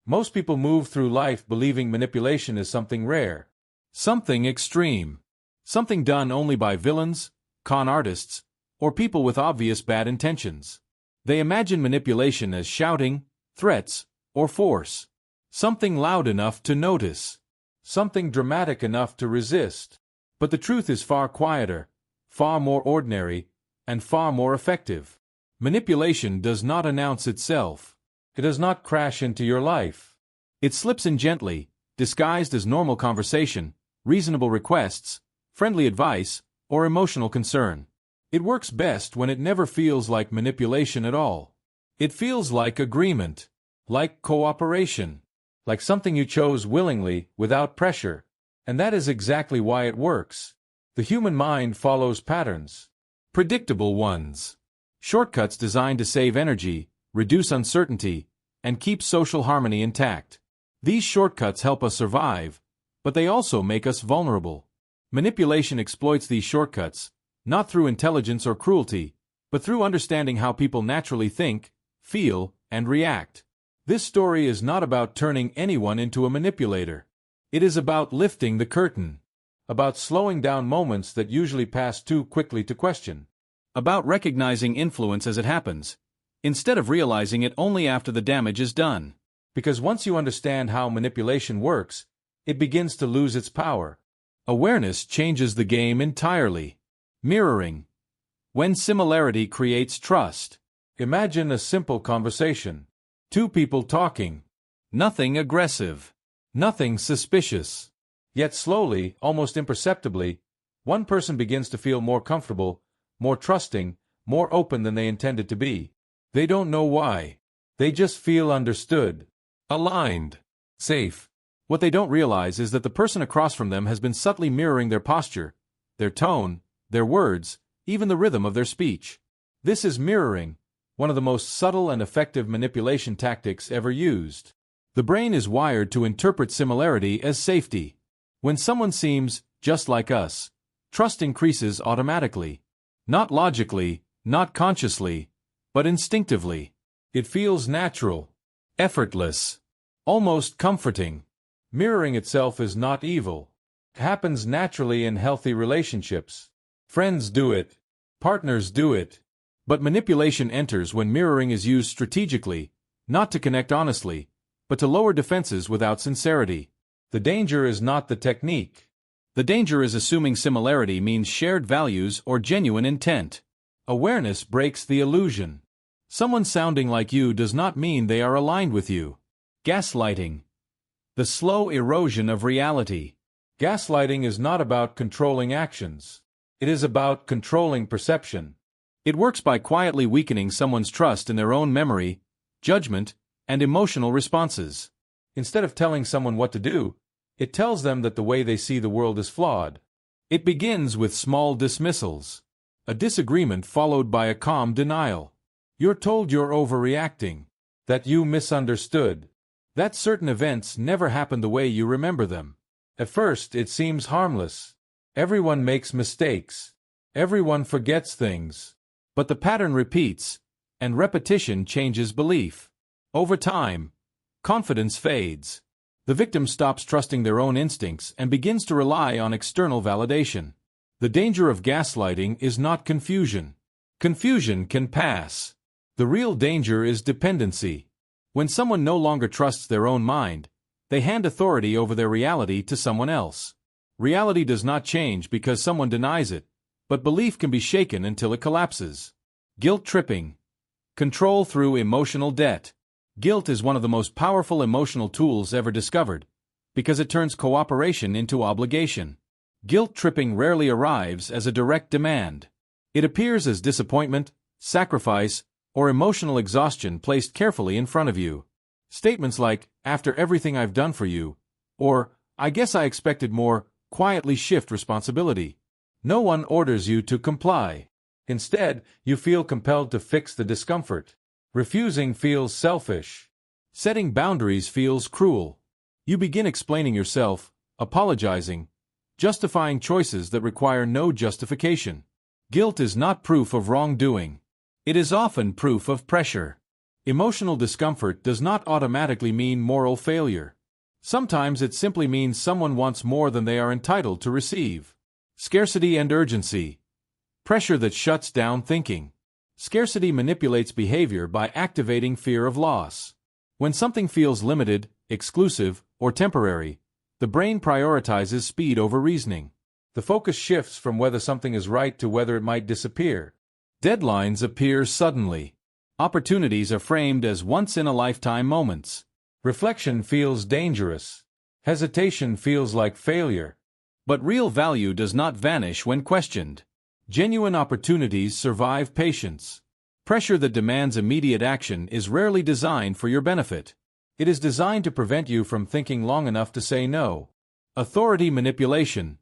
Most people move through life believing manipulation is something rare, something extreme, something done only by villains, con artists, or people with obvious bad intentions. They imagine manipulation as shouting, threats, or force. Something loud enough to notice. Something dramatic enough to resist. But the truth is far quieter, far more ordinary, and far more effective. Manipulation does not announce itself. It does not crash into your life. It slips in gently, disguised as normal conversation, reasonable requests, friendly advice, or emotional concern. It works best when it never feels like manipulation at all. It feels like agreement, like cooperation, like something you chose willingly, without pressure. And that is exactly why it works. The human mind follows patterns. Predictable ones. Shortcuts designed to save energy, reduce uncertainty, and keep social harmony intact. These shortcuts help us survive, but they also make us vulnerable. Manipulation exploits these shortcuts, not through intelligence or cruelty, but through understanding how people naturally think, feel, and react. This story is not about turning anyone into a manipulator. It is about lifting the curtain, about slowing down moments that usually pass too quickly to question, about recognizing influence as it happens, instead of realizing it only after the damage is done. Because once you understand how manipulation works, it begins to lose its power. Awareness changes the game entirely. Mirroring. When similarity creates trust. Imagine a simple conversation. Two people talking. Nothing aggressive. Nothing suspicious. Yet slowly, almost imperceptibly, one person begins to feel more comfortable, more trusting, more open than they intended to be. They don't know why. They just feel understood, aligned, safe. What they don't realize is that the person across from them has been subtly mirroring their posture, their tone, their words, even the rhythm of their speech. This is mirroring, one of the most subtle and effective manipulation tactics ever used. The brain is wired to interpret similarity as safety. When someone seems just like us, trust increases automatically. Not logically, not consciously, but instinctively. It feels natural, effortless, almost comforting. Mirroring itself is not evil. It happens naturally in healthy relationships. Friends do it. Partners do it. But manipulation enters when mirroring is used strategically, not to connect honestly, but to lower defenses without sincerity. The danger is not the technique. The danger is assuming similarity means shared values or genuine intent. Awareness breaks the illusion. Someone sounding like you does not mean they are aligned with you. Gaslighting. The slow erosion of reality. Gaslighting is not about controlling actions. It is about controlling perception. It works by quietly weakening someone's trust in their own memory, judgment, and emotional responses. Instead of telling someone what to do, it tells them that the way they see the world is flawed. It begins with small dismissals. A disagreement followed by a calm denial. You're told you're overreacting, that you misunderstood, that certain events never happened the way you remember them. At first, it seems harmless. Everyone makes mistakes. Everyone forgets things. But the pattern repeats, and repetition changes belief. Over time, confidence fades. The victim stops trusting their own instincts and begins to rely on external validation. The danger of gaslighting is not confusion. Confusion can pass. The real danger is dependency. When someone no longer trusts their own mind, they hand authority over their reality to someone else. Reality does not change because someone denies it, but belief can be shaken until it collapses. Guilt tripping. Control through emotional debt. Guilt is one of the most powerful emotional tools ever discovered, because it turns cooperation into obligation. Guilt tripping rarely arrives as a direct demand. It appears as disappointment, sacrifice, or emotional exhaustion placed carefully in front of you. Statements like, "After everything I've done for you," or "I guess I expected more," quietly shift responsibility. No one orders you to comply. Instead, you feel compelled to fix the discomfort. Refusing feels selfish. Setting boundaries feels cruel. You begin explaining yourself, apologizing, justifying choices that require no justification. Guilt is not proof of wrongdoing. It is often proof of pressure. Emotional discomfort does not automatically mean moral failure. Sometimes it simply means someone wants more than they are entitled to receive. Scarcity and urgency. Pressure that shuts down thinking. Scarcity manipulates behavior by activating fear of loss. When something feels limited, exclusive, or temporary, the brain prioritizes speed over reasoning. The focus shifts from whether something is right to whether it might disappear. Deadlines appear suddenly. Opportunities are framed as once-in-a-lifetime moments. Reflection feels dangerous. Hesitation feels like failure. But real value does not vanish when questioned. Genuine opportunities survive patience. Pressure that demands immediate action is rarely designed for your benefit. It is designed to prevent you from thinking long enough to say no. Authority manipulation.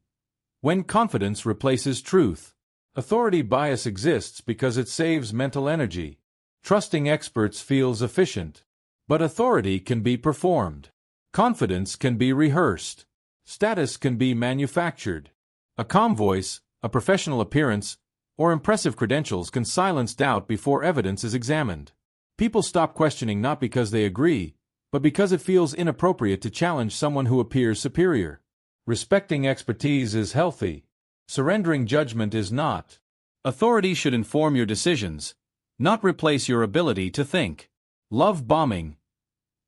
When confidence replaces truth. Authority bias exists because it saves mental energy. Trusting experts feels efficient. But authority can be performed. Confidence can be rehearsed. Status can be manufactured. A calm voice, a professional appearance, or impressive credentials can silence doubt before evidence is examined. People stop questioning not because they agree, but because it feels inappropriate to challenge someone who appears superior. Respecting expertise is healthy. Surrendering judgment is not. Authority should inform your decisions, not replace your ability to think. Love bombing.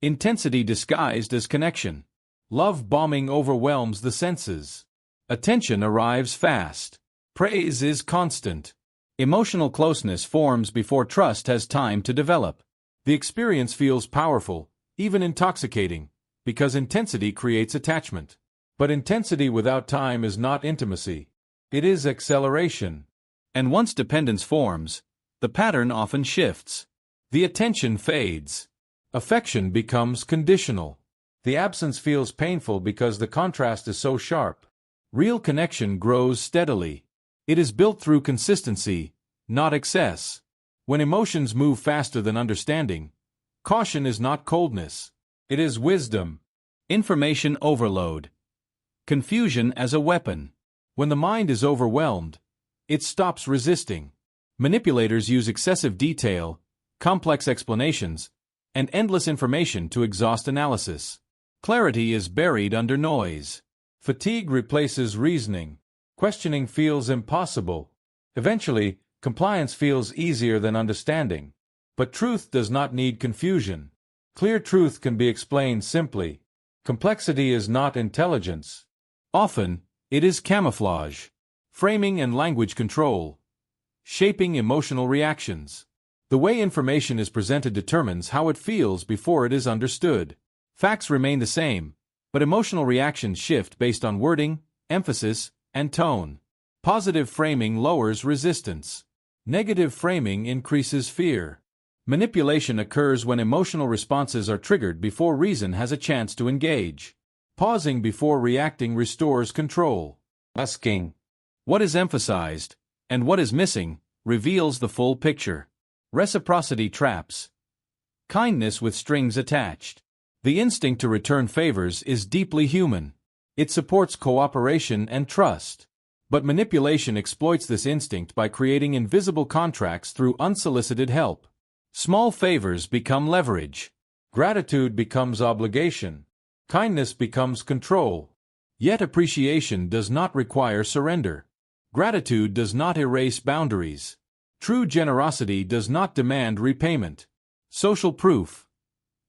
Intensity disguised as connection. Love bombing overwhelms the senses. Attention arrives fast. Praise is constant. Emotional closeness forms before trust has time to develop. The experience feels powerful, even intoxicating, because intensity creates attachment. But intensity without time is not intimacy. It is acceleration. And once dependence forms, the pattern often shifts. The attention fades. Affection becomes conditional. The absence feels painful because the contrast is so sharp. Real connection grows steadily. It is built through consistency, not excess. When emotions move faster than understanding, caution is not coldness. It is wisdom. Information overload. Confusion as a weapon. When the mind is overwhelmed, it stops resisting. Manipulators use excessive detail, complex explanations, and endless information to exhaust analysis. Clarity is buried under noise. Fatigue replaces reasoning. Questioning feels impossible. Eventually, compliance feels easier than understanding. But truth does not need confusion. Clear truth can be explained simply. Complexity is not intelligence. Often, it is camouflage. Framing and language control. Shaping emotional reactions. The way information is presented determines how it feels before it is understood. Facts remain the same, but emotional reactions shift based on wording, emphasis, and tone. Positive framing lowers resistance. Negative framing increases fear. Manipulation occurs when emotional responses are triggered before reason has a chance to engage. Pausing before reacting restores control. Asking what is emphasized and what is missing reveals the full picture. Reciprocity traps. Kindness with strings attached. The instinct to return favors is deeply human. It supports cooperation and trust. But manipulation exploits this instinct by creating invisible contracts through unsolicited help. Small favors become leverage. Gratitude becomes obligation. Kindness becomes control. Yet appreciation does not require surrender. Gratitude does not erase boundaries. True generosity does not demand repayment. Social proof.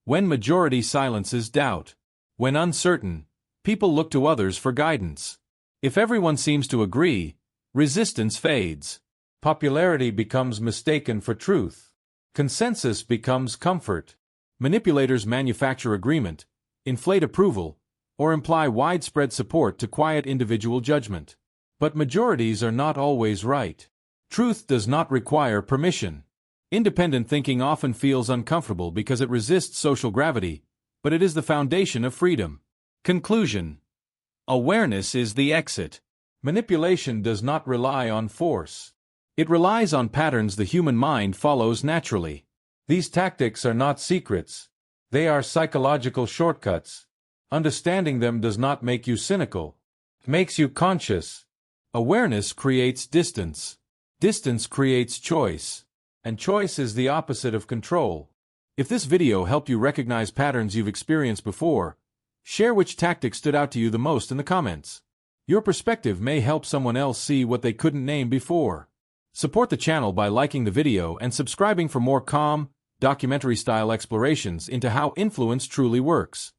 When majority silences doubt. When uncertain, people look to others for guidance. If everyone seems to agree, resistance fades. Popularity becomes mistaken for truth. Consensus becomes comfort. Manipulators manufacture agreement, inflate approval, or imply widespread support to quiet individual judgment. But majorities are not always right. Truth does not require permission. Independent thinking often feels uncomfortable because it resists social gravity, but it is the foundation of freedom. Conclusion. Awareness is the exit. Manipulation does not rely on force. It relies on patterns the human mind follows naturally. These tactics are not secrets. They are psychological shortcuts. Understanding them does not make you cynical. It makes you conscious. Awareness creates distance. Distance creates choice. And choice is the opposite of control. If this video helped you recognize patterns you've experienced before, share which tactic stood out to you the most in the comments. Your perspective may help someone else see what they couldn't name before. Support the channel by liking the video and subscribing for more calm, documentary-style explorations into how influence truly works.